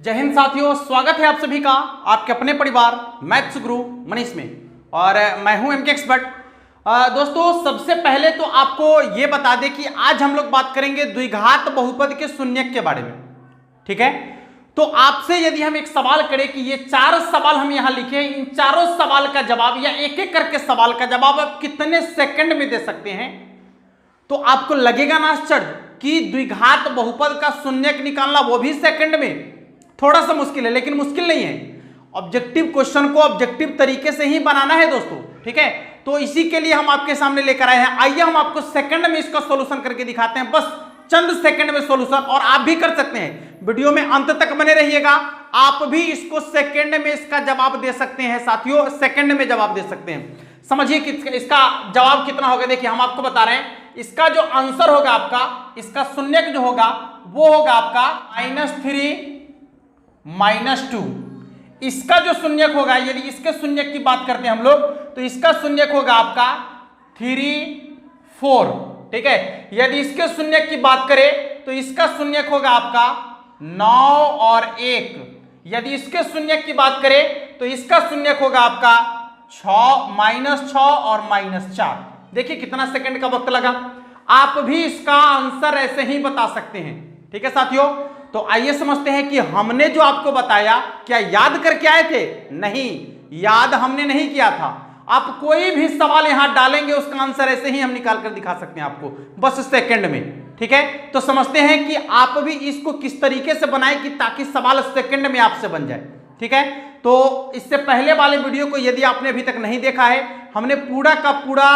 जय हिंद साथियों, स्वागत है आप सभी का आपके अपने परिवार मैथ्स गुरु मनीष में। और मैं हूं एमके एक्सपर्ट। दोस्तों, सबसे पहले तो आपको यह बता दें कि आज हम लोग बात करेंगे द्विघात बहुपद के शून्यक के बारे में। ठीक है, तो आपसे यदि हम एक सवाल करें कि ये 4 सवाल हम यहां लिखे हैं, इन चारों सवाल का जवाब या एक एक करके सवाल का जवाब आप कितने सेकंड में दे सकते हैं, तो आपको लगेगा ना आश्चर्य कि द्विघात बहुपद का शून्यक निकालना वो भी सेकंड में थोड़ा सा मुश्किल है, लेकिन मुश्किल नहीं है। ऑब्जेक्टिव क्वेश्चन को ऑब्जेक्टिव तरीके से ही बनाना है दोस्तों। ठीक है, तो इसी के लिए हम आपके सामने लेकर आए हैं। आइए हम आपको सेकंड में इसका सॉल्यूशन करके दिखाते हैं, बस चंद सेकंड में सॉल्यूशन। और आप भी कर सकते हैं, वीडियो में अंत तक बने रहिएगा। आप भी इसको सेकंड में इसका जवाब दे सकते हैं साथियों, सेकंड में जवाब दे सकते हैं। समझिए कि इसका जवाब कितना होगा। देखिए, हम आपको बता रहे हैं इसका जो आंसर होगा आपका, इसका शून्यक जो होगा वो होगा आपका -3 -2। इसका जो शून्यक होगा, यदि इसके शून्यक की बात करते हैं हम लोग, तो इसका शून्यक होगा आपका 3 4। ठीक है, यदि इसके शून्यक की बात करें तो इसका शून्यक होगा आपका 9 और 1। यदि इसके शून्यक की बात करें तो इसका शून्यक होगा आपका 6 और -4। देखिए कितना सेकंड का वक्त लगा। आप भी इसका आंसर ऐसे ही बता सकते हैं। ठीक है साथियों, तो आइए समझते हैं कि हमने जो आपको बताया क्या याद करके आए थे? नहीं, याद हमने नहीं किया था। आप कोई भी सवाल यहां डालेंगे उसका आंसर ऐसे ही हम निकाल कर दिखा सकते हैं आपको, बस सेकंड में। ठीक है, तो समझते हैं कि आप भी इसको किस तरीके से बनाएं कि ताकि सवाल सेकंड में आपसे बन जाए। ठीक है, तो इससे पहले वाले वीडियो को यदि आपने अभी तक नहीं देखा है, हमने पूरा का पूरा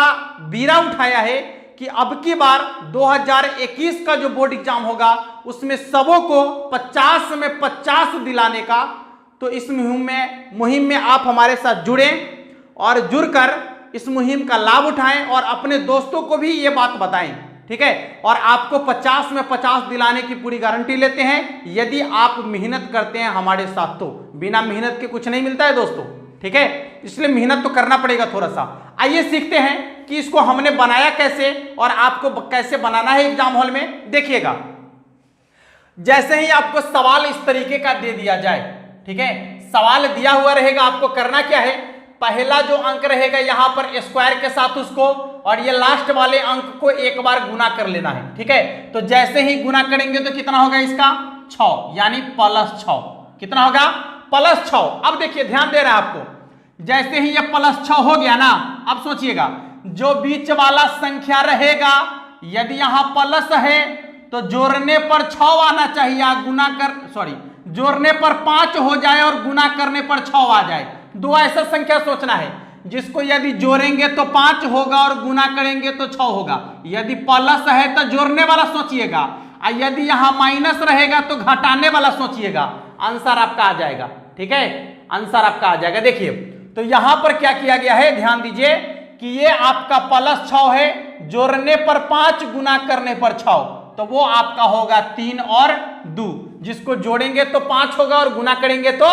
बीरा उठाया है कि अब की बार 2021 का जो बोर्ड एग्जाम होगा उसमें सबों को 50 में 50 दिलाने का। तो इस मुहिम में आप हमारे साथ जुड़ें और जुड़कर इस मुहिम का लाभ उठाएं और अपने दोस्तों को भी ये बात बताएं। ठीक है, और आपको 50 में 50 दिलाने की पूरी गारंटी लेते हैं यदि आप मेहनत करते हैं हमारे साथ। तो बिना मेहनत के कुछ नहीं मिलता है दोस्तों। ठीक है, इसलिए मेहनत तो करना पड़ेगा थोड़ा सा। आइए सीखते हैं कि इसको हमने बनाया कैसे और आपको कैसे बनाना है एग्जाम हॉल में। देखिएगा, जैसे ही आपको सवाल इस तरीके का दे दिया जाए, ठीक है, सवाल दिया हुआ रहेगा, आपको करना क्या है, पहला जो अंक रहेगा यहां पर स्क्वायर के साथ उसको, और ये लास्ट वाले अंक को एक बार गुना कर लेना है। ठीक है, तो जैसे ही गुना करेंगे तो कितना होगा इसका 6, यानी +6। कितना होगा? +6। अब देखिए, ध्यान दे रहा है आपको, जैसे ही ये +6 हो गया ना, अब सोचिएगा जो बीच वाला संख्या रहेगा, यदि यहां प्लस है तो जोड़ने पर 6 आना चाहिए, जोड़ने पर 5 हो जाए और गुना करने पर 6 आ जाए। दो ऐसा संख्या सोचना है जिसको यदि जोड़ेंगे तो 5 होगा और गुना करेंगे तो 6 होगा। यदि प्लस है तो जोड़ने वाला सोचिएगा, और यदि यहां माइनस रहेगा तो घटाने वाला सोचिएगा। आंसर आपका आ जाएगा। ठीक है, आंसर आपका आ जाएगा। देखिए, तो यहां पर क्या किया गया है, ध्यान दीजिए कि ये आपका +6 है, जोड़ने पर 5 गुना करने पर 6, तो वो आपका होगा 3 और 2। जिसको जोड़ेंगे तो 5 होगा और गुना करेंगे तो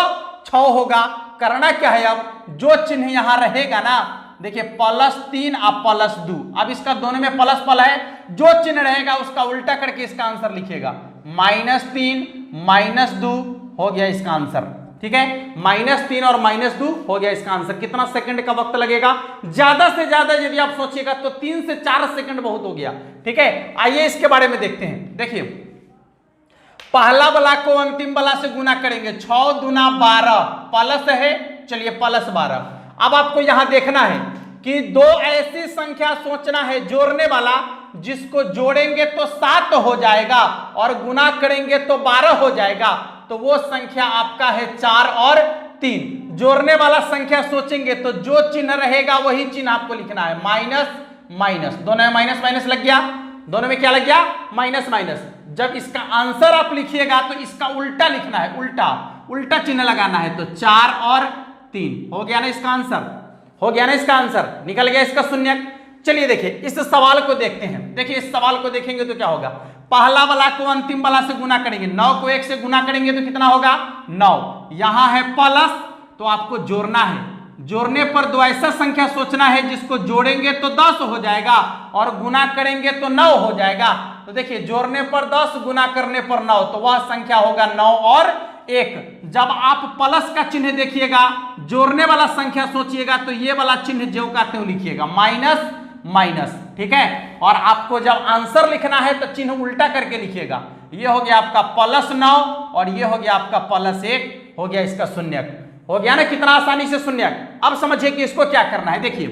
6 होगा। करना क्या है, अब जो चिन्ह यहां रहेगा ना, देखिए +3 और +2, अब इसका दोनों में प्लस पल है, जो चिन्ह रहेगा उसका उल्टा करके इसका आंसर लिखिएगा। -3 -2 हो गया इसका आंसर। ठीक है, -3 और -2 हो गया इसका आंसर। कितना सेकंड का वक्त लगेगा? ज्यादा से ज्यादा यदि आप सोचिएगा तो 3 से 4 सेकंड बहुत हो गया। ठीक है, आइए इसके बारे में देखते हैं। देखिए, पहला वाला को अंतिम वाला से गुना करेंगे, 6 दूना 12, प्लस है, चलिए +12। अब आपको यहां देखना है कि दो ऐसी संख्या सोचना है जोड़ने वाला, जिसको जोड़ेंगे तो 7 हो जाएगा और गुना करेंगे तो 12 हो जाएगा। तो वो संख्या आपका है 4 और 3। जोड़ने वाला संख्या सोचेंगे तो जो चिन्ह रहेगा वही चिन्ह आपको लिखना है, माइनस। दोनों में माइनस माइनस लग गया, दोनों में क्या लग गया? माइनस। जब इसका आंसर आप लिखिएगा तो इसका उल्टा लिखना है, उल्टा चिन्ह लगाना है। तो 4 और 3 हो गया ना इसका आंसर, हो गया ना इसका आंसर, निकल गया इसका शून्यक। चलिए देखिए, इस सवाल को देखते हैं। देखिए, इस सवाल को देखेंगे तो क्या होगा, पहला वाला को अंतिम वाला से गुना करेंगे, 9 को 1 से गुना करेंगे तो कितना होगा 9। यहां है प्लस, तो आपको जोड़ना है, जोड़ने पर दो ऐसा संख्या सोचना है जिसको जोड़ेंगे तो 10 हो जाएगा और गुना करेंगे तो 9 हो जाएगा। तो देखिए, जोड़ने पर 10 गुना करने पर 9, तो वह संख्या होगा 9 और 1। जब आप प्लस का चिन्ह देखिएगा, जोड़ने वाला संख्या सोचिएगा, तो ये वाला चिन्ह जो का त्यों लिखिएगा, माइनस माइनस, ठीक है। और आपको जब आंसर लिखना है तो चिन्ह उल्टा करके लिखिएगा। ये हो गया आपका +9 और ये हो गया आपका +1, हो गया इसका शून्यक। हो गया ना कितना आसानी से शून्यक। अब समझिए कि इसको क्या करना है। देखिए,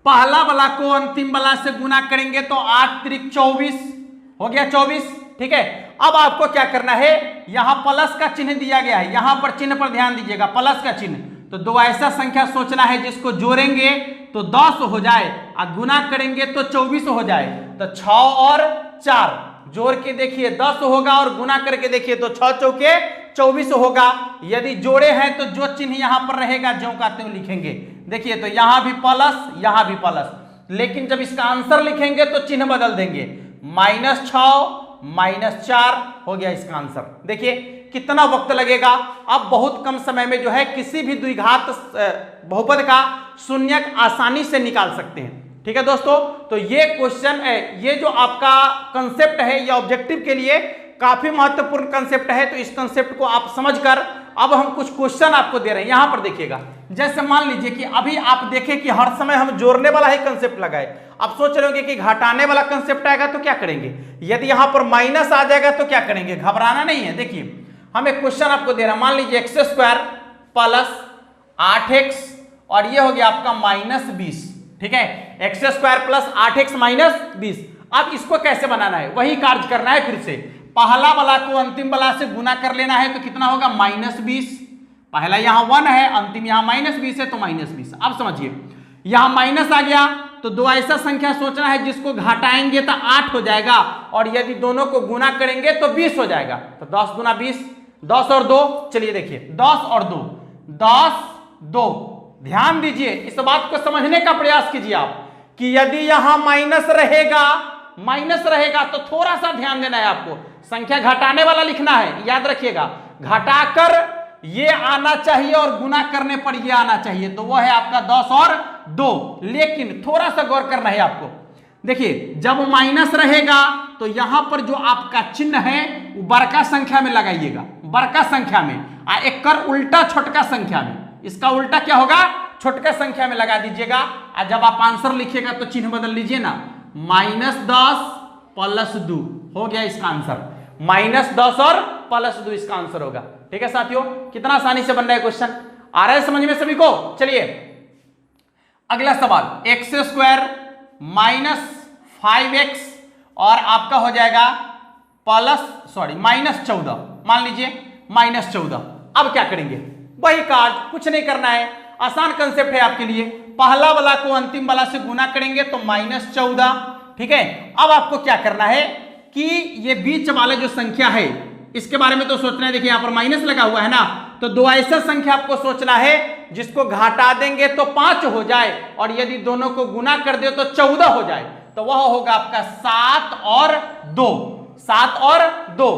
पहला वाला को अंतिम वाला से गुना करेंगे तो 8 त्रिक 24 हो गया 24, ठीक है। अब आपको क्या करना है, यहां प्लस का चिन्ह दिया गया है, यहां पर चिन्ह पर ध्यान दीजिएगा, प्लस का चिन्ह। तो दो ऐसा संख्या सोचना है जिसको जोड़ेंगे तो 10 हो जाए और गुना करेंगे तो 24 हो जाए। तो 6 और 4 जोड़ के देखिए 10 होगा और गुना करके देखिए तो 6 चौके 24 होगा। यदि जोड़े हैं तो जो चिन्ह यहां पर रहेगा ज्यों का त्यों लिखेंगे। देखिए तो यहां भी प्लस, यहां भी प्लस, लेकिन जब इसका आंसर लिखेंगे तो चिन्ह बदल देंगे, -6 -4 हो गया इसका आंसर। देखिए कितना वक्त लगेगा। अब बहुत कम समय में जो है किसी भी द्विघात बहुपद का शून्यक आसानी से निकाल सकते हैं, ठीक है दोस्तों। तो ये क्वेश्चन है, ये जो आपका कंसेप्ट है, ये ऑब्जेक्टिव के लिए काफी महत्वपूर्ण कंसेप्ट है। तो इस कंसेप्ट को आप समझकर अब हम कुछ क्वेश्चन आपको दे रहे हैं। यहां पर देखिएगा, जैसे मान लीजिए कि अभी आप देखें कि हर समय हम जोड़ने वाला ही कंसेप्ट लगाए। आप सोच रहे होंगे कि घटाने वाला कंसेप्ट आएगा तो क्या करेंगे, यदि यहां पर माइनस आ जाएगा तो क्या करेंगे, घबराना नहीं है। देखिए हम एक क्वेश्चन आपको दे रहे हैं, मान लीजिए x² + 8x और ये हो गया आपका -20, ठीक है। x² + 8x -20। अब इसको कैसे बनाना है, वही कार्य करना है। फिर से पहला वाला को अंतिम वाला से गुना कर लेना है तो कितना होगा, -20। पहला यहां 1 है, अंतिम यहां -20 है तो -20। अब समझिए यहां माइनस आ गया तो दो ऐसा संख्या सोचना है जिसको घटाएंगे तो 8 हो जाएगा और यदि दोनों को गुना करेंगे तो 20 हो जाएगा। तो 10 × 20, 10 और 2, चलिए देखिए 10 और 2, 10 2। ध्यान दीजिए, इस बात को समझने का प्रयास कीजिए आप कि यदि यहां माइनस रहेगा तो थोड़ा सा ध्यान देना है आपको, संख्या घटाने वाला लिखना है, याद रखिएगा। घटाकर ये आना चाहिए और गुना करने पर ये आना चाहिए, तो वह है आपका 10 और 2। लेकिन थोड़ा सा गौर करना है आपको। देखिए जब माइनस रहेगा तो यहां पर जो आपका चिन्ह है वो बड़का संख्या में लगाइएगा, बड़का संख्या में, एक कर उल्टा छोटका संख्या में। इसका उल्टा क्या होगा, छोटका संख्या में लगा दीजिएगा। और जब आप आंसर लिखिएगा तो चिन्ह बदल लीजिए ना, -10 + 2 हो गया इसका आंसर। -10 और +2 इसका आंसर होगा, ठीक है साथियों। कितना आसानी से बन रहा है क्वेश्चन, आ रहा है समझ में सभी को। चलिए अगला सवाल, x² -5x और आपका हो जाएगा -14, मान लीजिए -14। अब क्या करेंगे, वही कार्य, कुछ नहीं करना है, आसान कंसेप्ट है आपके लिए। पहला वाला को अंतिम वाला से गुना करेंगे तो -14, ठीक है। अब आपको क्या करना है कि ये बीच वाले जो संख्या है इसके बारे में तो सोचना है। देखिए यहां पर माइनस लगा हुआ है ना, तो दो ऐसा संख्या आपको सोचना है जिसको घटा देंगे तो 5 हो जाए और यदि दोनों को गुना कर दे तो 14 हो जाए। तो वह होगा आपका 7 और 2, 7 और 2।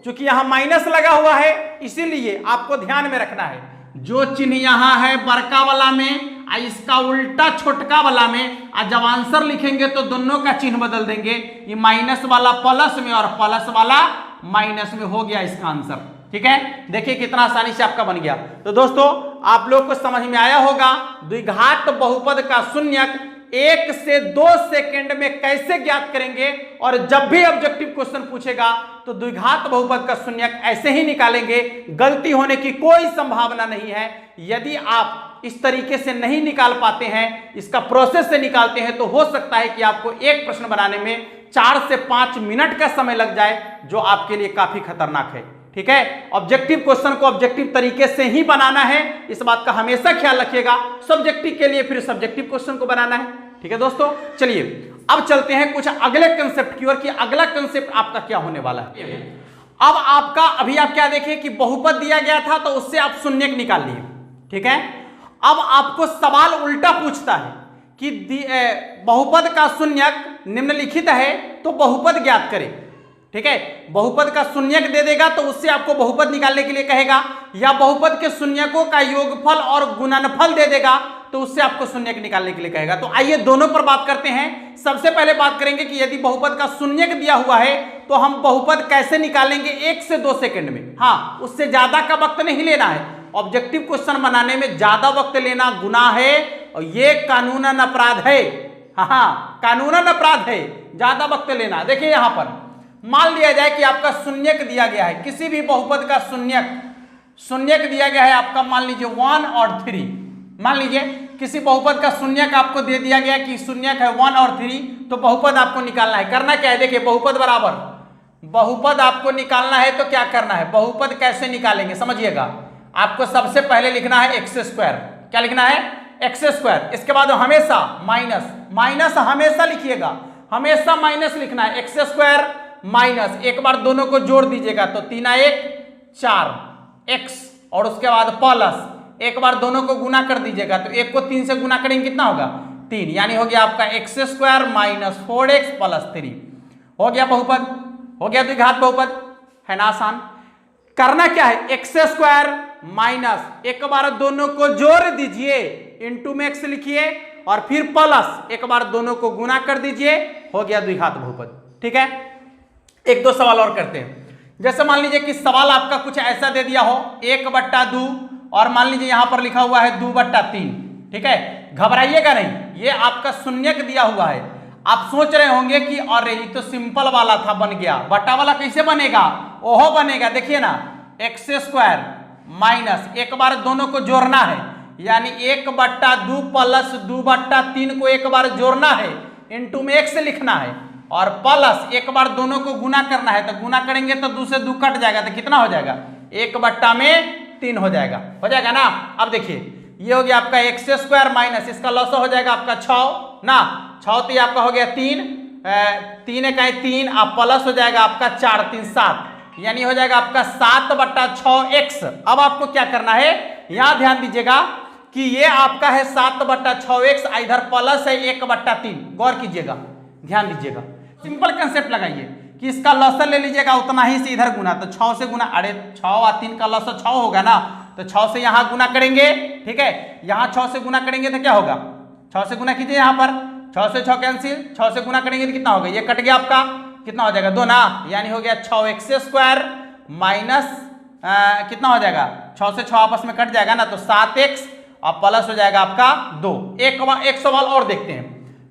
चूंकि यहां माइनस लगा हुआ है इसीलिए आपको ध्यान में रखना है, जो चिन्ह यहां है बड़का वाला में और इसका उल्टा छोटका वाला में, और जब आंसर लिखेंगे तो दोनों का चिन्ह बदल देंगे। ये माइनस वाला प्लस में और प्लस वाला माइनस में, हो गया इसका आंसर, ठीक है। देखिए कितना आसानी से आपका बन गया। तो दोस्तों आप लोग को समझ में आया होगा द्विघात बहुपद का शून्यक 1 से 2 सेकंड में कैसे ज्ञात करेंगे, और जब भी ऑब्जेक्टिव क्वेश्चन पूछेगा तो द्विघात बहुपद का शून्यक ऐसे ही निकालेंगे, गलती होने की कोई संभावना नहीं है। यदि आप इस तरीके से नहीं निकाल पाते हैं, इसका प्रोसेस से निकालते हैं, तो हो सकता है कि आपको एक प्रश्न बनाने में 4 से 5 मिनट का समय लग जाए, जो आपके लिए काफी खतरनाक है, ठीक है। ऑब्जेक्टिव क्वेश्चन को ऑब्जेक्टिव तरीके से ही बनाना है, इस बात का हमेशा ख्याल रखिएगा। सब्जेक्टिव के लिए फिर सब्जेक्टिव क्वेश्चन को बनाना है, ठीक है दोस्तों। चलिए अब चलते हैं कुछ अगले कंसेप्ट की ओर कि अगला कंसेप्ट आपका क्या होने वाला है। अब आपका अभी आप क्या देखें कि बहुपद दिया गया था तो उससे आप शून्यक निकाल लिए, ठीक है। अब आपको सवाल उल्टा पूछता है कि बहुपद का शून्यक निम्नलिखित है तो बहुपद ज्ञात करें, ठीक है। बहुपद का शून्यक दे देगा तो उससे आपको बहुपद निकालने के लिए कहेगा, या बहुपद के शून्यकों का योगफल और गुणनफल दे देगा तो उससे आपको शून्यक निकालने के लिए कहेगा। तो आइए दोनों पर बात करते हैं। सबसे पहले बात करेंगे कि यदि बहुपद का शून्यक दिया हुआ है तो हम बहुपद कैसे निकालेंगे 1 से 2 सेकंड में। हाँ, उससे ज्यादा का वक्त नहीं लेना है। ऑब्जेक्टिव क्वेश्चन बनाने में ज्यादा वक्त लेना गुनाह है और ये कानूनन अपराध है। हाँ, कानूनन अपराध है ज्यादा वक्त लेना। देखिए यहां पर मान लिया जाए कि आपका शून्यक दिया गया है, किसी भी बहुपद का शून्यक दिया गया है आपका, मान लीजिए 1 और 3। मान लीजिए किसी बहुपद का शून्यक आपको दे दिया गया कि शून्यक है 1 और 3, तो बहुपद आपको निकालना है। करना क्या है, देखिए बहुपद बराबर, बहुपद आपको निकालना है तो क्या करना है, बहुपद कैसे निकालेंगे समझिएगा। आपको सबसे पहले लिखना है एक्स स्क्वायर। क्या लिखना है, एक्स स्क्वायर। इसके बाद हमेशा माइनस हमेशा लिखिएगा, हमेशा माइनस लिखना है। एक्स स्क्वायर माइनस, एक बार दोनों को जोड़ दीजिएगा तो 3 1 4 एक्स, और उसके बाद प्लस, एक बार दोनों को गुना कर दीजिएगा तो 1 को 3 से गुना करेंगे कितना होगा 3, यानी हो गया आपका x square minus 4x plus 3। हो गया बहुपद, हो गया द्विघात बहुपद, है ना आसान। करना क्या है, एक्स स्क्वायर माइनस, एक बार दोनों को जोड़ दीजिए, इंटू में एक्स लिखिए और फिर प्लस, एक बार दोनों को गुना कर दीजिए, हो गया द्विघात बहुपद। ठीक है, एक दो सवाल और करते हैं। जैसे मान लीजिए कि सवाल आपका कुछ ऐसा दे दिया हो 1/2 और मान लीजिए यहां पर लिखा हुआ है 2/3। ठीक है, घबराइएगा नहीं, ये आपका शून्यक दिया हुआ है। आप सोच रहे होंगे कि अरे ये तो सिंपल वाला था, बन गया, बट्टा वाला कैसे बनेगा, ओहो बनेगा। देखिए ना, एक्स स्क्वायर माइनस, एक बार दोनों को जोड़ना है, यानी 1/2 प्लस 2/3 को एक बार जोड़ना है, इंटू में एक्स लिखना है, और प्लस एक बार दोनों को गुना करना है, तो गुना करेंगे तो 2 से 2 कट जाएगा, तो कितना हो जाएगा 1/3 हो जाएगा, हो जाएगा ना। अब देखिए ये हो गया आपका एक्स स्क्वायर माइनस, इसका लॉस हो जाएगा आपका 6 ना, 6 तो ये आपका हो गया 3, 3 1 3, आप प्लस हो जाएगा आपका 4 3 7, यानी हो जाएगा आपका 7/6x। अब आपको क्या करना है, यहां ध्यान दीजिएगा कि ये आपका है 7/6x, इधर प्लस है 1/3, गौर कीजिएगा, ध्यान दीजिएगा। सिंपल कंसेप्ट लगाइए कि इसका लॉसर ले लीजिएगा, उतना ही से इधर गुना, तो 6 से गुना, अरे 6 और 3 का लॉसर 6 होगा ना, तो 6 से यहां गुना करेंगे। ठीक है, यहां 6 से गुना करेंगे तो क्या होगा, 6 से गुना कीजिए, यहां पर 6 से 6 कैंसिल, 6 से गुना करेंगे तो कितना होगा, ये कट गया आपका, कितना हो जाएगा 2 ना, यानी हो गया 6x स्क्वायर माइनस कितना हो जाएगा, 6 से 6 आपस में कट जाएगा ना, तो 7x और प्लस हो जाएगा आपका 2। एक सवाल और देखते हैं,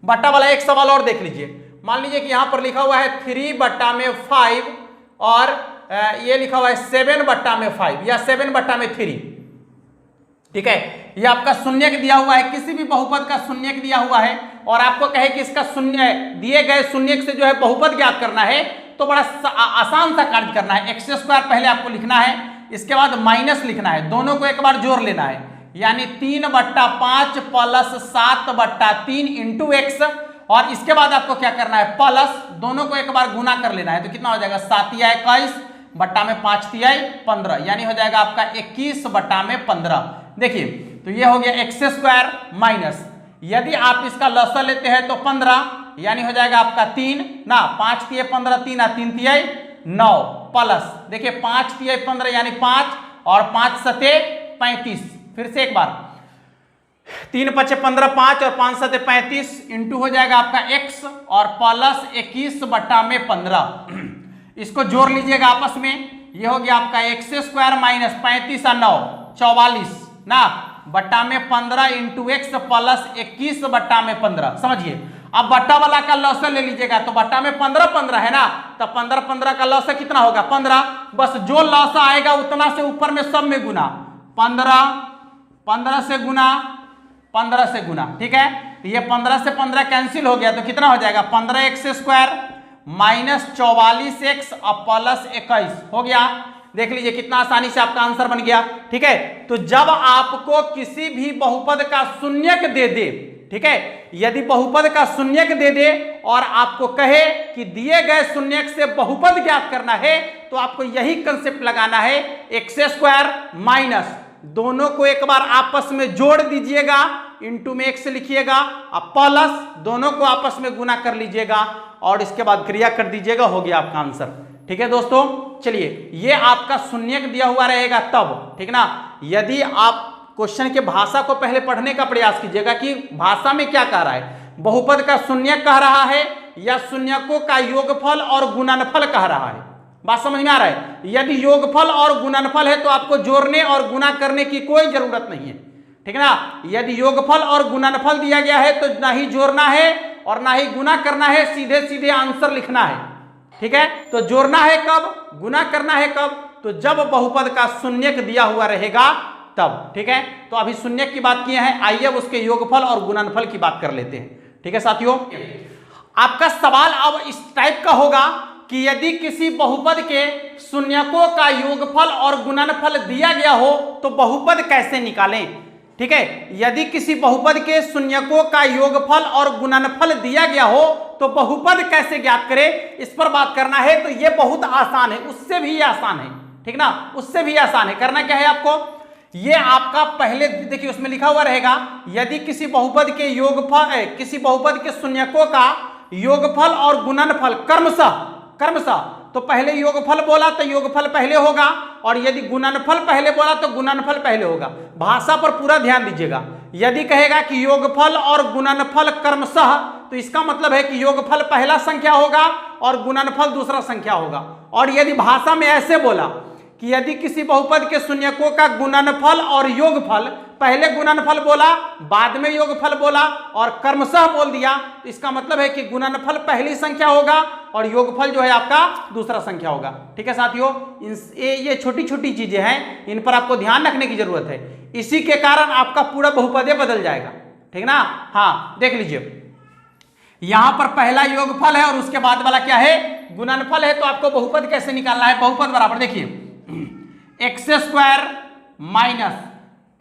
बट्टा वाला एक सवाल और देख लीजिए। मान लीजिए कि यहां पर लिखा हुआ है 3/5 और ये लिखा हुआ है 7/5 या 7/3। ठीक है, ये आपका शून्यक दिया हुआ है, किसी भी बहुपद का शून्यक दिया हुआ है, और आपको कहे कि इसका शून्य दिए गए शून्यक से जो है बहुपद ज्ञात करना है, तो बड़ा आसान सा कार्य करना है। एक्स स्क्वायर पहले आपको लिखना है, इसके बाद माइनस लिखना है, दोनों को एक बार जोड़ लेना है, यानी 3/5 प्लस 7/3 इंटू एक्स, और इसके बाद आपको क्या करना है, प्लस दोनों को एक बार गुना कर लेना है, तो कितना हो जाएगा 7 × 21 बट्टा में 5 × 15, यानी हो जाएगा आपका 21/15। देखिए तो ये हो गया एक्स स्क्वायर माइनस, यदि आप इसका लॉसर लेते हैं तो 15, यानी हो जाएगा आपका 3 ना, 5 × 15 3 और 3 × 9 प्लस, देखिए 5 × 15 यानी 5 और 5 × 7 35, फिर से एक बार 3 × 5 15, 5 और 5 × 7 35, इंटू हो जाएगा आपका x और प्लस 21/15। इसको जोड़ लीजिएगा आपस में, ये हो गया आपका एक्स स्क्वायर माइनस 35 और 9 44 ना, बट्टा में 15 इंटू एक्स प्लस 21/15। समझिए, अब बट्टा वाला का लॉसर ले लीजिएगा, तो बट्टा में 15 है ना, तो 15 का लॉसर कितना होगा 15, बस जो लॉसर आएगा उतना से ऊपर में सब में गुना, 15 से गुना 15 से गुना। ठीक है, तो ये 15 से 15 कैंसिल हो गया, तो कितना हो जाएगा 15x स्क्वायर माइनस 44x और प्लस 21 हो गया। देख लीजिए कितना आसानी से आपका आंसर बन गया। ठीक है, तो जब आपको किसी भी बहुपद का शून्यक दे दे, ठीक है, यदि बहुपद का शून्यक दे दे और आपको कहे कि दिए गए शून्यक से बहुपद ज्ञात करना है, तो आपको यही कंसेप्ट लगाना है, एक्स स्क्वायर माइनस, दोनों को एक बार आपस में जोड़ दीजिएगा, इंटू में एक्स लिखिएगा, और प्लस दोनों को आपस में गुना कर लीजिएगा और इसके बाद क्रिया कर दीजिएगा, हो गया आपका आंसर। ठीक है दोस्तों, चलिए ये आपका शून्यक दिया हुआ रहेगा तब, ठीक ना, यदि आप क्वेश्चन के भाषा को पहले पढ़ने का प्रयास कीजिएगा कि भाषा में क्या कह रहा है, बहुपद का शून्यक कह रहा है या शून्यकों का योगफल और गुणनफल कह रहा है। बात समझ में आ रहा है? यदि योगफल और गुणनफल है तो आपको जोड़ने और गुणा करने की कोई जरूरत नहीं है, ठीक है ना। यदि योगफल और गुणनफल दिया गया है तो ना ही जोड़ना है और ना ही गुणा करना है, सीधे सीधे आंसर लिखना है, ठीक है। तो जोड़ना है कब, गुणा करना है कब, तो जब बहुपद का शून्यक दिया हुआ रहेगा तब, ठीक है। तो अभी शून्यक की बात किए हैं, आइए उसके योगफल और गुणनफल की बात कर लेते हैं, ठीक है साथियों। आपका सवाल अब इस टाइप का होगा कि यदि किसी बहुपद के शून्यकों का योगफल और गुणनफल दिया गया हो तो बहुपद कैसे निकालें, ठीक है। यदि किसी बहुपद के शून्यकों का योगफल और गुणनफल दिया गया हो तो बहुपद कैसे ज्ञात करें, इस पर बात करना है। तो यह बहुत आसान है, उससे भी आसान है, ठीक ना, उससे भी आसान है। करना क्या है आपको, ये आपका पहले देखिए उसमें लिखा हुआ रहेगा यदि किसी बहुपद के योगफल, किसी बहुपद के शून्यकों का योगफल और गुणनफल क्रमशः, तो पहले योगफल बोला तो योगफल पहले होगा और यदि गुणनफल पहले बोला तो गुणनफल पहले होगा। भाषा पर पूरा ध्यान दीजिएगा। यदि कहेगा कि योगफल और गुणनफल क्रमशः, तो इसका मतलब है कि योगफल पहला संख्या होगा और गुणनफल दूसरा संख्या होगा। और यदि भाषा में ऐसे बोला कि यदि किसी बहुपद के शून्यकों का गुणनफल और योगफल, पहले गुणनफल बोला बाद में योगफल बोला और क्रमशः बोल दिया, तो इसका मतलब है कि गुणनफल पहली संख्या होगा और योगफल जो है आपका दूसरा संख्या होगा, ठीक है साथियों। ये छोटी छोटी चीजें हैं, इन पर आपको ध्यान रखने की जरूरत है, इसी के कारण आपका पूरा बहुपद बदल जाएगा, ठीक ना। हाँ देख लीजिए, यहां पर पहला योगफल है और उसके बाद वाला क्या है, गुणनफल है। तो आपको बहुपद कैसे निकालना है, बहुपद बराबर देखिए एक्स स्क्वायर माइनस,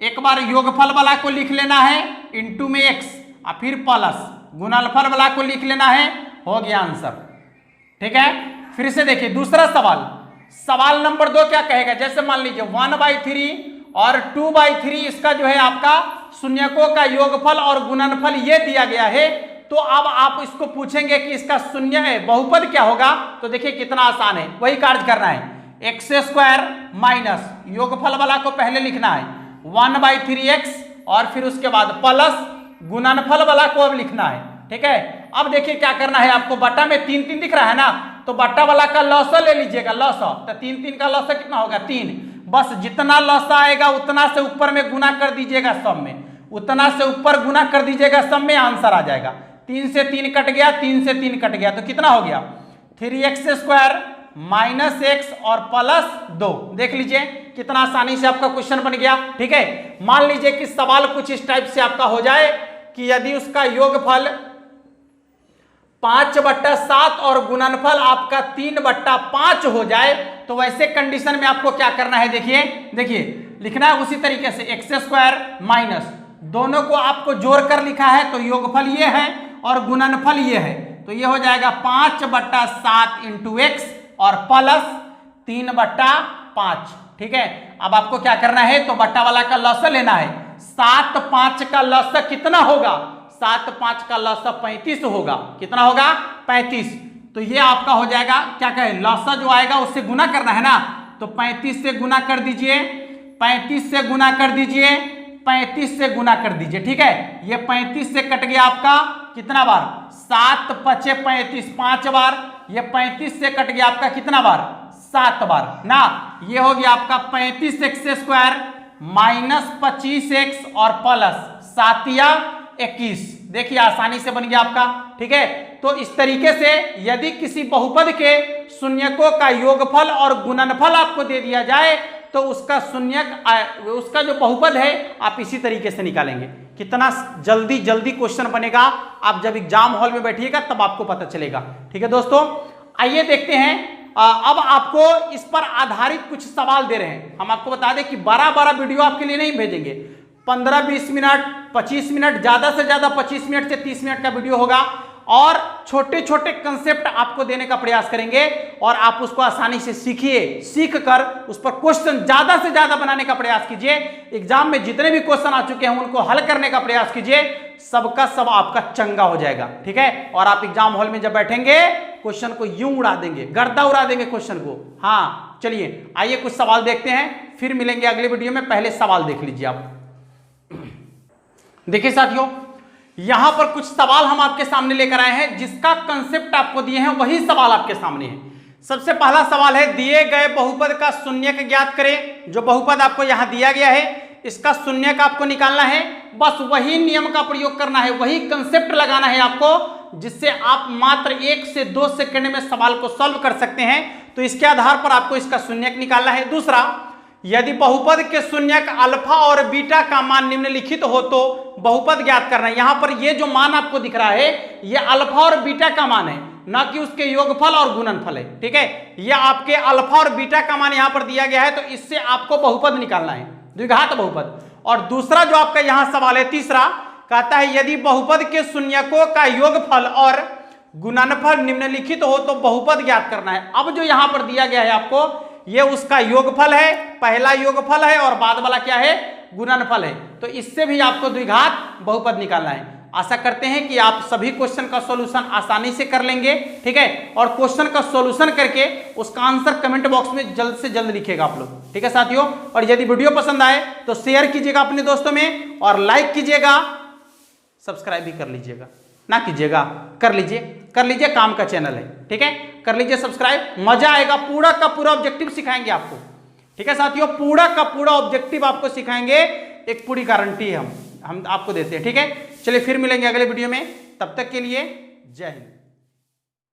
एक बार योगफल वाला को लिख लेना है इंटू में एक्स और फिर प्लस गुणनफल वाला को लिख लेना है, हो गया आंसर, ठीक है। फिर से देखिए दूसरा सवाल नंबर 2 क्या कहेगा, जैसे मान लीजिए 1/3 और 2/3 इसका जो है आपका शून्यकों का योगफल और गुणनफल ये दिया गया है। तो अब आप इसको पूछेंगे कि इसका शून्य है बहुपद क्या होगा, तो देखिए कितना आसान है, वही कार्य करना है। एक्स स्क्वायर माइनस योगफल वाला को पहले लिखना है 1/3x और फिर उसके बाद प्लस गुणनफल वाला को अब लिखना है, ठीक है। अब देखिए क्या करना है आपको, बट्टा में 3 दिख रहा है ना, तो बट्टा वाला का लॉसा ले लीजिएगा, लॉसा, तो 3 का लॉसा कितना होगा 3, बस जितना लॉसा आएगा उतना से ऊपर में गुना कर दीजिएगा सब में, उतना से ऊपर गुना कर दीजिएगा सब में, आंसर आ जाएगा। 3 से 3 कट गया, 3 से 3 कट गया, तो कितना हो गया 3x स्क्वायर माइनस एक्स और प्लस 2। देख लीजिए कितना आसानी से आपका क्वेश्चन बन गया, ठीक है। मान लीजिए कि सवाल कुछ इस टाइप से आपका हो जाए कि यदि उसका योगफल 5/7 और गुणनफल आपका 3/5 हो जाए, तो वैसे कंडीशन में आपको क्या करना है, देखिए लिखना है उसी तरीके से एक्स स्क्वायर माइनस, दोनों को आपको जोड़कर लिखा है तो योगफल ये है और गुणनफल ये है, तो ये हो जाएगा 5/7 इंटू एक्स और प्लस 3/5, ठीक है। अब आपको क्या करना है, तो बट्टा वाला का लॉसा लेना है। 7/5 का लॉसा कितना होगा, 7/5 का लॉसा 35 होगा, कितना होगा 35। तो ये आपका हो जाएगा, क्या कहे, लॉसा जो आएगा उससे गुना करना है ना, तो 35 से गुना कर दीजिए, 35 से गुना कर दीजिए, 35 से गुना कर दीजिए, ठीक है। ये 35 से कट गया आपका कितना बार, 7×5 = 35, 5 बार। ये 35 से कट गया आपका कितना बार, 7 बार ना। ये हो गया आपका 35x स्क्वायर माइनस 25x और प्लस 7 या 21। देखिए आसानी से बन गया आपका, ठीक है। तो इस तरीके से यदि किसी बहुपद के शून्यकों का योगफल और गुणनफल आपको दे दिया जाए तो उसका शून्यक, उसका जो बहुपद है आप इसी तरीके से निकालेंगे। कितना जल्दी क्वेश्चन बनेगा, आप जब एग्जाम हॉल में बैठिएगा तब आपको पता चलेगा, ठीक है दोस्तों। आइए देखते हैं, अब आपको इस पर आधारित कुछ सवाल दे रहे हैं। हम आपको बता दें कि 12 वीडियो आपके लिए नहीं भेजेंगे, 15-20 मिनट 25 मिनट, ज्यादा से ज्यादा 25 मिनट से 30 मिनट का वीडियो होगा और छोटे छोटे कंसेप्ट आपको देने का प्रयास करेंगे और आप उसको आसानी से सीखिए, सीख कर उस पर क्वेश्चन ज्यादा से ज्यादा बनाने का प्रयास कीजिए। एग्जाम में जितने भी क्वेश्चन आ चुके हैं उनको हल करने का प्रयास कीजिए, सबका सब आपका चंगा हो जाएगा, ठीक है। और आप एग्जाम हॉल में जब बैठेंगे क्वेश्चन को यूं उड़ा देंगे, गर्दा उड़ा देंगे क्वेश्चन को। हाँ चलिए आइए कुछ सवाल देखते हैं, फिर मिलेंगे अगले वीडियो में। पहले सवाल देख लीजिए आप। देखिए साथियों, यहां पर कुछ सवाल हम आपके सामने लेकर आए हैं, जिसका कंसेप्ट आपको दिए हैं वही सवाल आपके सामने है। सबसे पहला सवाल है, दिए गए बहुपद का शून्यक ज्ञात करें। जो बहुपद आपको यहां दिया गया है इसका शून्यक आपको निकालना है। बस वही नियम का प्रयोग करना है, वही कंसेप्ट लगाना है आपको, जिससे आप मात्र 1 से 2 सेकंड में सवाल को सॉल्व कर सकते हैं। तो इसके आधार पर आपको इसका शून्यक निकालना है। दूसरा, यदि बहुपद के शून्यक अल्फा और बीटा का मान निम्नलिखित हो तो बहुपद ज्ञात करना है। यहां पर ये जो मान आपको दिख रहा है ये अल्फा और बीटा का मान है, ना कि उसके योगफल और गुणनफल है। ठीक है, ये आपके अल्फा और बीटा का मान यहां पर दिया गया है, तो इससे आपको बहुपद निकालना है, द्विघात बहुपद। और दूसरा जो आपका यहां सवाल है, तीसरा कहता है यदि बहुपद के शून्यकों का योगफल और गुणनफल निम्नलिखित हो तो बहुपद ज्ञात करना है। अब जो यहां पर दिया गया है आपको, ये उसका योगफल है, पहला योगफल है और बाद वाला क्या है, गुणनफल है। तो इससे भी आपको द्विघात बहुपद निकालना है। आशा करते हैं कि आप सभी क्वेश्चन का सॉल्यूशन आसानी से कर लेंगे। ठीक है, और क्वेश्चन का सॉल्यूशन करके उसका आंसर कमेंट बॉक्स में जल्द से जल्द लिखिएगा आप लोग। ठीक है साथियों, और यदि वीडियो पसंद आए तो शेयर कीजिएगा अपने दोस्तों में, और लाइक कीजिएगा, सब्सक्राइब भी कर लीजिएगा, ना कीजिएगा कर लीजिए, काम का चैनल है। ठीक है, कर लीजिए सब्सक्राइब, मजा आएगा। पूरा का पूरा ऑब्जेक्टिव सिखाएंगे आपको। ठीक है साथियों, पूरा का पूरा ऑब्जेक्टिव आपको सिखाएंगे, एक पूरी गारंटी है हम आपको देते हैं। ठीक है, चलिए फिर मिलेंगे अगले वीडियो में, तब तक के लिए जय हिंद।